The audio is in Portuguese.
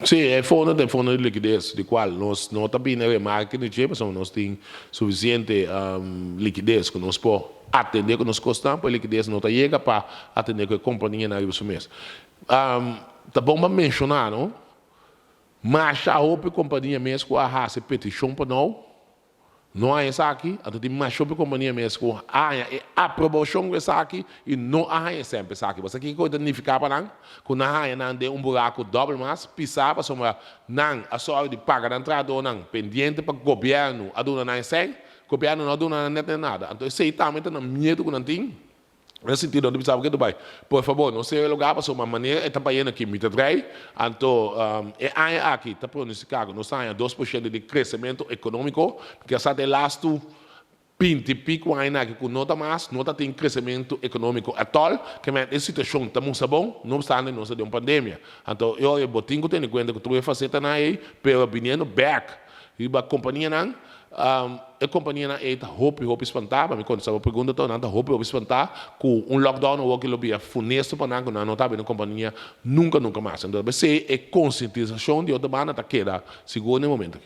Sim, é fundo de liquidez, de qual nós não também remarca de que nós temos suficiente liquidez que nós podemos atender que nós costamos, a liquidez não chega para atender que a companhia na isso mesmo. Tá bom para mencionar, não? Mas a outra companhia mesmo que a raça petição para não há essa aqui, a gente mais sobre companhia mesmo que a aprovação dessa aqui e não há sempre essa aqui. Você aqui que identificar para não, quando há não de buraco dobro mais, pisar para somar não a sua de pagar a entrada ou não, pendente para o governo, a dona não sei, o governo não dona nada. Então esse também está no medo que não tem. Nesse sentido, não sabe o que tu vai. Por favor, não se lugar para uma maneira, está para aqui, me trai. Então, aqui, está para nesse caso, nós temos 2% de crescimento econômico, que essa de lasto 20 pico ainda que não está mais, não tem crescimento econômico atual, que a situação está muito bom, não obstante, não se deu uma pandemia. Então, eu botinho tenho em conta que tu vai fazer também, pelo opinião, back. E a companhia não, a companhia não é hope espantar, mas quando você pergunta então não hope espantar com lockdown ou aquilo que é funesto para não está bem a companhia nunca mais. Então, você é conscientização de outra banda tá queda seguro no momento.